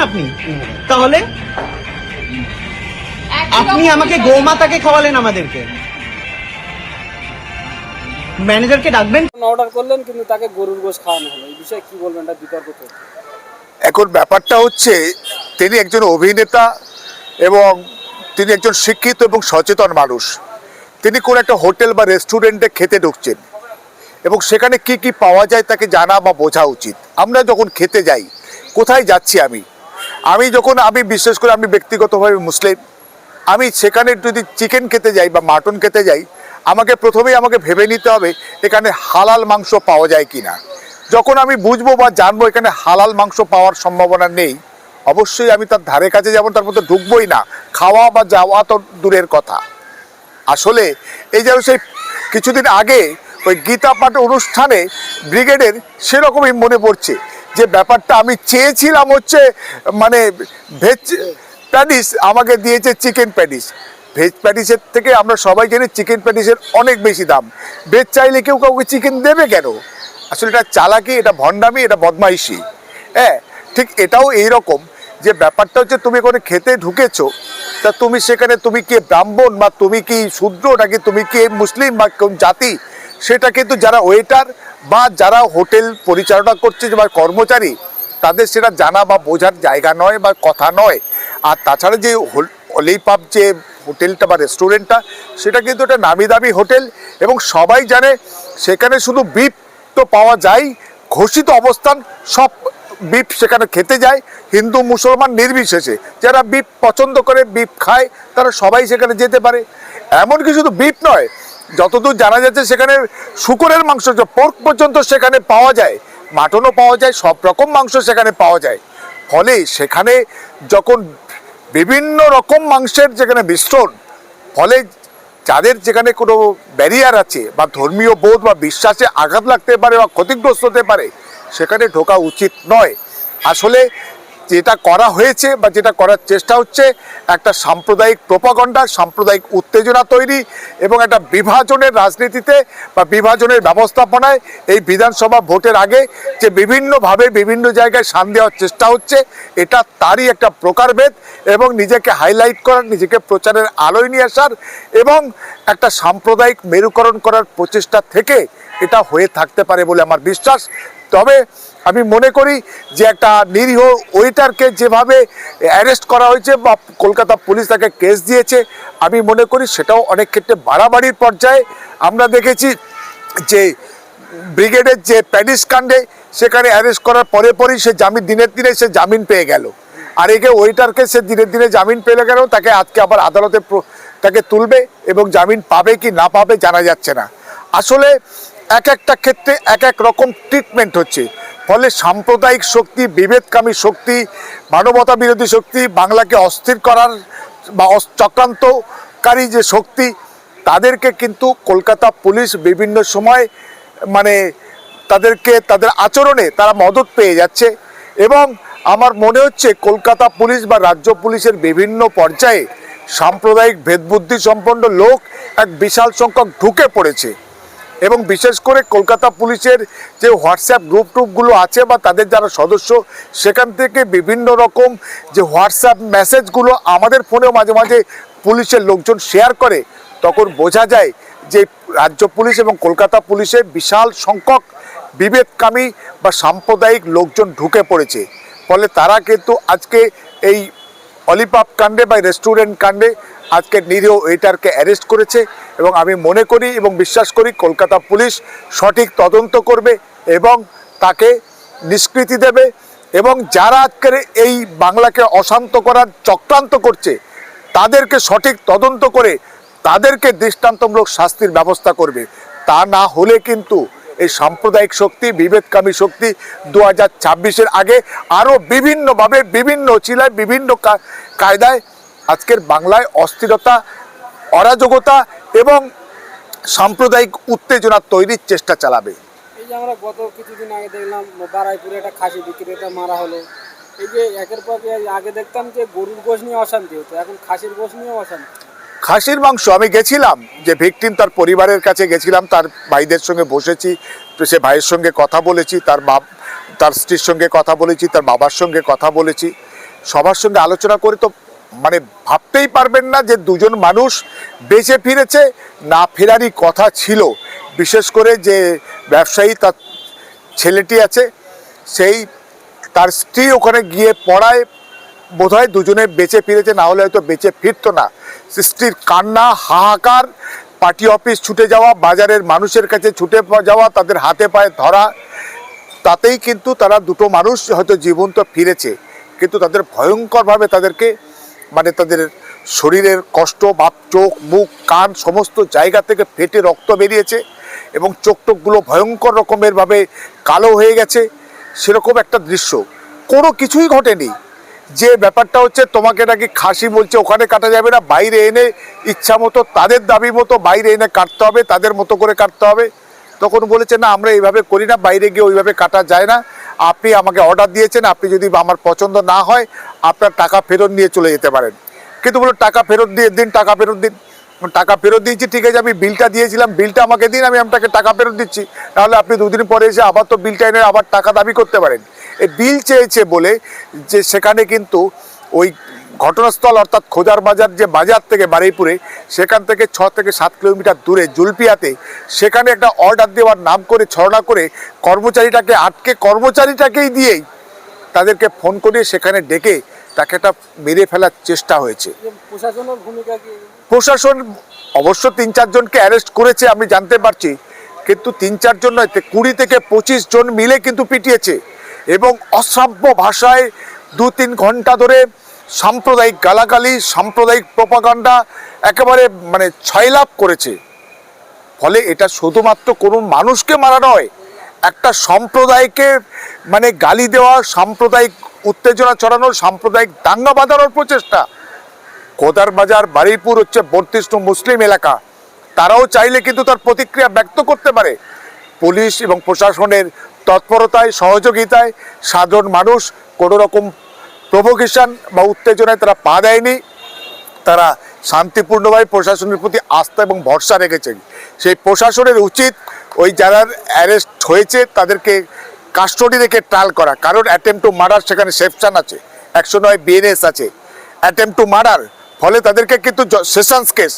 আপনি? তাহলে আপনি আমাকে গোমাতাকে খাওয়ালেন, আমাদেরকে ম্যানেজারকে ডাকবেন। অর্ডার করলেন কিন্তু তাকে গরুর গোশ খাওয়ানো হলো, এই বিষয়ে কি বলবেন? এটা বিতর্ক তো। এখন ব্যাপারটা হচ্ছে, তিনি একজন অভিনেতা এবং তিনি একজন শিক্ষিত এবং সচেতন মানুষ। তিনি কোনো একটা হোটেল বা রেস্টুরেন্টে খেতে ঢুকছেন এবং সেখানে কি কি পাওয়া যায় তাকে জানা বা বোঝা উচিত। আমরা যখন খেতে যাই, কোথায় যাচ্ছি আমি যখন বিশেষ করে আমি ব্যক্তিগতভাবে মুসলিম, আমি সেখানে যদি চিকেন খেতে যাই বা মাটন খেতে যাই, প্রথমেই আমাকে ভেবে নিতে হবে এখানে হালাল মাংস পাওয়া যায় কিনা। যখন আমি বুঝবো বা জানবো এখানে হালাল মাংস পাওয়ার সম্ভাবনা নেই, অবশ্যই আমি তার ধারে কাছে যাবো, তার মধ্যে ঢুকবোই না। খাওয়া বা যাওয়া তো দূরের কথা। আসলে এই যেন সেই কিছুদিন আগে ওই গীতা পাঠ অনুষ্ঠানে ব্রিগেডের সেরকমই মনে পড়ছে যে ব্যাপারটা আমি চেয়েছিলাম হচ্ছে মানে ভেজ প্যাটিস, আমাকে দিয়েছে চিকেন প্যাটিস। ভেজ প্যাটিসের থেকে আমরা সবাই জানি চিকেন প্যাটিসের অনেক বেশি দাম। ভেজ চাইলে কেউ কাউকে চিকেন দেবে কেন? আসলে এটা চালাকি, এটা ভণ্ডামি, এটা বদমাইশি। হ্যাঁ, ঠিক এটাও এইরকম যে ব্যাপারটা হচ্ছে তুমি করে খেতে ঢুকেছো, তা তুমি সেখানে তুমি কি ব্রাহ্মণ বা তুমি কি শূদ্র নাকি তুমি কি মুসলিম বা কোন জাতি, সেটা কিন্তু যারা ওয়েটার বা যারা হোটেল পরিচালনা করছে বা কর্মচারী, তাদের সেটা জানা বা বোঝার জায়গা নয় বা কথা নয়। আর তাছাড়া যে অলিপাব যে হোটেলটা বা রেস্টুরেন্টটা, সেটা কিন্তু একটা নামি দামি হোটেল এবং সবাই জানে সেখানে শুধু বিফ তো পাওয়া যায়, ঘোষিত অবস্থান। সব বিফ সেখানে খেতে যায়, হিন্দু মুসলমান নির্বিশেষে। যারা বিফ পছন্দ করে, বিফ খায়, তারা সবাই সেখানে যেতে পারে। এমনকি শুধু বিফ নয়, যতদূর জানা যাচ্ছে সেখানে শূকরের মাংস, পোর্ক পর্যন্ত সেখানে পাওয়া যায়, মাটনও পাওয়া যায়, সব রকম মাংস সেখানে পাওয়া যায়। ফলে সেখানে যখন বিভিন্ন রকম মাংসের যেখানে মিশ্রণ, ফলে যাদের যেখানে কোনো ব্যারিয়ার আছে বা ধর্মীয় বোধ বা বিশ্বাসে আঘাত লাগতে পারে বা ক্ষতিগ্রস্ত হতে পারে, সেখানে ঢোকা উচিত নয়। আসলে যেটা করা হয়েছে বা যেটা করার চেষ্টা হচ্ছে, একটা সাম্প্রদায়িক প্রোপাগান্ডা, সাম্প্রদায়িক উত্তেজনা তৈরি এবং একটা বিভাজনের রাজনীতিতে বা বিভাজনের ব্যবস্থাপনায় এই বিধানসভা ভোটের আগে যে বিভিন্নভাবে বিভিন্ন জায়গায় শান দেওয়ার চেষ্টা হচ্ছে, এটা তারই একটা প্রকারভেদ এবং নিজেকে হাইলাইট করার, নিজেকে প্রচারের আলোয় নিয়ে আসার এবং একটা সাম্প্রদায়িক মেরুকরণ করার প্রচেষ্টা থেকে এটা হয়ে থাকতে পারে বলে আমার বিশ্বাস। তবে আমি মনে করি যে একটা নিরীহ ওয়েটারকে যেভাবে অ্যারেস্ট করা হয়েছে বা কলকাতা পুলিশ তাকে কেস দিয়েছে, আমি মনে করি সেটাও অনেক ক্ষেত্রে বাড়াবাড়ির পর্যায়ে। আমরা দেখেছি যে ব্রিগেডের যে প্যারিস কাণ্ডে, সেখানে অ্যারেস্ট করার পরেই সে দিনের দিনে সে জামিন পেয়ে গেল। আর একে ওয়েটারকে সে দিনের দিনে জামিন পেয়ে গেল, তাকে আজকে আবার আদালতে তাকে তুলবে এবং জামিন পাবে কি না পাবে জানা যাচ্ছে না। আসলে এক একটা ক্ষেত্রে এক এক রকম ট্রিটমেন্ট হচ্ছে। ফলে সাম্প্রদায়িক শক্তি, বিভেদকামী শক্তি, মানবতা বিরোধী শক্তি, বাংলাকে অস্থির করার বা চক্রান্তকারী যে শক্তি, তাদেরকে কিন্তু কলকাতা পুলিশ বিভিন্ন সময় মানে তাদের আচরণে তারা মদত পেয়ে যাচ্ছে। এবং আমার মনে হচ্ছে কলকাতা পুলিশ বা রাজ্য পুলিশের বিভিন্ন পর্যায়ে সাম্প্রদায়িক ভেদবুদ্ধি সম্পন্ন লোক এক বিশাল সংখ্যক ঢুকে পড়েছে। এবং বিশেষ করে কলকাতা পুলিশের যে হোয়াটসঅ্যাপ গ্রুপগুলো আছে বা তাদের যারা সদস্য, সেখান থেকে বিভিন্ন রকম যে হোয়াটসঅ্যাপ মেসেজগুলো আমাদের ফোনেও মাঝে মাঝে পুলিশের লোকজন শেয়ার করে, তখন বোঝা যায় যে রাজ্য পুলিশ এবং কলকাতা পুলিশের বিশাল সংখ্যক বিভেদকামী বা সাম্প্রদায়িক লোকজন ঢুকে পড়েছে। ফলে তারা কিন্তু আজকে এই অলিপাপ কাণ্ডে বা রেস্টুরেন্ট কাণ্ডে আজকে নিরীহ ওয়েটারকে অ্যারেস্ট করেছে এবং আমি মনে করি এবং বিশ্বাস করি কলকাতা পুলিশ সঠিক তদন্ত করবে এবং তাকে নিষ্কৃতি দেবে এবং যারা আজকের এই বাংলাকে অশান্ত করার চক্রান্ত করছে, তাদেরকে সঠিক তদন্ত করে তাদেরকে দৃষ্টান্তমূলক শাস্তির ব্যবস্থা করবে। তা না হলে কিন্তু এই সাম্প্রদায়িক শক্তি, বিভেদকামী শক্তি 2026-এর আগে আরও বিভিন্নভাবে, বিভিন্ন চিলায়, বিভিন্ন কায়দায় আজকের বাংলায় অস্থিরতা, অরাজকতা এবং সাম্প্রদায়িক উত্তেজনা তৈরির চেষ্টা চালাবে। এই যে আমরা গত কিছুদিন আগে দেখলাম বারাইপুরে একটা খাসি বিক্রেতা মারা হলো। এই যে একের পর আগে দেখতাম যে গরুর গোশ নিয়ে অশান্তি হতো, এখন খাসির গোশ নিয়ে অশান্তি। খাসির মাংস আমি গেছিলাম, যে ভিকটিম তার পরিবারের কাছে গেছিলাম, তার ভাইদের সঙ্গে বসেছি, সে ভাইয়ের সঙ্গে কথা বলেছি, তার স্ত্রীর সঙ্গে কথা বলেছি, তার বাবার সঙ্গে কথা বলেছি সবার সঙ্গে আলোচনা করে তো মানে ভাবতেই পারবেন না যে দুজন মানুষ বেঁচে ফিরেছে, না ফেরারই কথা ছিল। বিশেষ করে যে ব্যবসায়ী তার ছেলেটি আছে, সেই তার স্ত্রী ওখানে গিয়ে পড়ায়, বোধহয় দুজনে বেঁচে ফিরেছে, না হলে হয়তো বেঁচে ফিরতো না। স্ত্রীর কান্না, হাহাকার, পার্টি অফিস ছুটে যাওয়া, বাজারের মানুষের কাছে ছুটে যাওয়া, তাদের হাতে পায়ে ধরা, তাতেই কিন্তু তারা দুটো মানুষ হয়তো জীবন্ত ফিরেছে। কিন্তু তাদের ভয়ঙ্করভাবে তাদেরকে মানে তাদের শরীরের কষ্ট, বাপ, চোখ, মুখ, কান সমস্ত জায়গা থেকে ফেটে রক্ত বেরিয়েছে এবং চোখ টোকগুলো ভয়ঙ্কর রকমের ভাবে কালো হয়ে গেছে। সেরকম একটা দৃশ্য, কোনো কিছুই ঘটেনি। যে ব্যাপারটা হচ্ছে তোমাকে নাকি খাসি বলছে ওখানে কাটা যাবে না, বাইরে এনে ইচ্ছা মতো তাদের দাবি মতো বাইরে এনে কাটতে হবে, তাদের মতো করে কাটতে হবে। তখন বলেছে না আমরা এইভাবে করি না, বাইরে গিয়ে ওইভাবে কাটা যায় না, আপনি আমাকে অর্ডার দিয়েছেন, আপনি যদি আমার পছন্দ না হয় আপনার টাকা ফেরত নিয়ে চলে যেতে পারেন। কিন্তু বলো টাকা ফেরত দিয়ে দিন, টাকা ফেরত দিন। টাকা ফেরত দিয়েছি, ঠিক আছে, আমি বিলটা দিয়েছিলাম, বিলটা আমাকে দিন, আমি আপনাকে টাকা ফেরত দিচ্ছি। নাহলে আপনি দুদিন পরে এসে আবার তো বিলটা এনে আবার টাকা দাবি করতে পারেন। এই বিল চেয়েছে বলে যে সেখানে কিন্তু ওই ঘটনাস্থল অর্থাৎ খোজার বাজার, যে বাজার থেকে বারুইপুরে, সেখান থেকে 6 থেকে 7 কিলোমিটার দূরে জুলপিয়াতে, সেখানে একটা অর্ডার দেওয়ার নাম করে ছলনা করে কর্মচারীটাকে আটকে, কর্মচারীটাকেই দিয়েই তাদেরকে ফোন করে সেখানে ডেকে তাকে একটা মেরে ফেলার চেষ্টা হয়েছে। প্রশাসনের ভূমিকা কি? প্রশাসন অবশ্য 3-4 জনকে অ্যারেস্ট করেছে আমি জানতে পারছি, কিন্তু 3-4 জন নয়, 20 থেকে 25 জন মিলে কিন্তু পিটিয়েছে এবং অশ্রাব্য ভাষায় 2-3 ঘন্টা ধরে সাম্প্রদায়িক গালাগালি, সাম্প্রদায়িক প্রপাগান্ডা একেবারে মানে ছয়লাভ করেছে। ফলে এটা শুধুমাত্র কোনো মানুষকে মারা নয়, একটা সম্প্রদায়কে মানে গালি দেওয়া, সাম্প্রদায়িক উত্তেজনা ছড়ানো, সাম্প্রদায়িক দাঙ্গা বাঁধানোর প্রচেষ্টা। কোদার বাজার বারুইপুর হচ্ছে বর্ধিষ্ণু মুসলিম এলাকা, তারাও চাইলে কিন্তু তার প্রতিক্রিয়া ব্যক্ত করতে পারে। পুলিশ এবং প্রশাসনের তৎপরতায়, সহযোগিতায় সাধারণ মানুষ কোনো রকম প্রভোকেশন বা উত্তেজনায় তারা পা দেয়নি। তারা শান্তিপূর্ণভাবে প্রশাসনের প্রতি আস্থা এবং ভরসা রেখেছেন। সেই প্রশাসনের উচিত ওই যারা অ্যারেস্ট হয়েছে তাদেরকে কাস্টডি রেখে ট্রায়াল করা, কারণ অ্যাটেম্প টু মার্ডার সেখানে সেকশন আছে, 109 বিএনএস আছে, অ্যাটেম্প টু মার্ডার। ফলে তাদেরকে কিন্তু সেশনস কেস,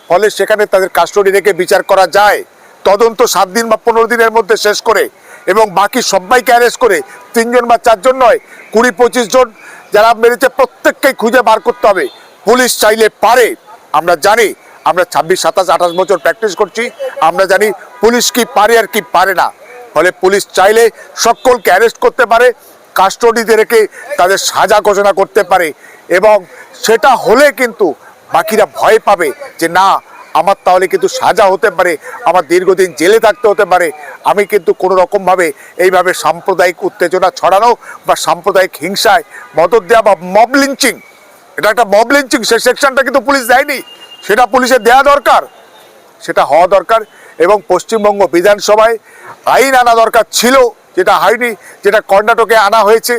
ফলে সেখানে তাদের কাস্টডি রেখে বিচার করা যায়। তদন্ত 7 দিন বা 15 দিনের মধ্যে শেষ করে এবং বাকি সবাইকে অ্যারেস্ট করে 3 জন বা 4 জন নয়, 20-25 জন যারা মেরেছে প্রত্যেককেই খুঁজে বার করতে হবে। পুলিশ চাইলে পারে, আমরা জানি, আমরা 26, 27, 28 বছর প্র্যাকটিস করছি, আমরা জানি পুলিশ কি পারে আর কি পারে না। ফলে পুলিশ চাইলে সকলকে অ্যারেস্ট করতে পারে, কাস্টডিতে রেখে তাদের সাজা ঘোষণা করতে পারে এবং সেটা হলে কিন্তু বাকিরা ভয় পাবে যে না, আমার তাহলে কিন্তু সাজা হতে পারে, আমার দীর্ঘদিন জেলে থাকতে হতে পারে, আমি কিন্তু কোনো রকমভাবে এইভাবে সাম্প্রদায়িক উত্তেজনা ছড়ানো বা সাম্প্রদায়িক হিংসায় মদত দেওয়া বা মব লিঞ্চিং, এটা একটা মব লিঞ্চিং, সেই সেকশনটা কিন্তু পুলিশ দেয়নি, সেটা পুলিশের দেওয়া দরকার, সেটা হওয়া দরকার। এবং পশ্চিমবঙ্গ বিধানসভায় আইন আনা দরকার ছিল, যেটা হয়নি, যেটা কর্ণাটকে আনা হয়েছে।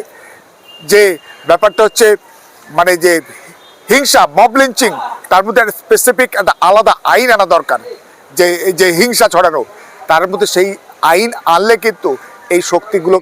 যে ব্যাপারটা হচ্ছে মানে যে হিংসা, মব লিঞ্চিং, তার মধ্যে একটা স্পেসিফিক একটা আলাদা আইন আনা দরকার, যে হিংসা ছড়ানো, তার মধ্যে সেই আইন আনলে কিন্তু এই শক্তিগুলো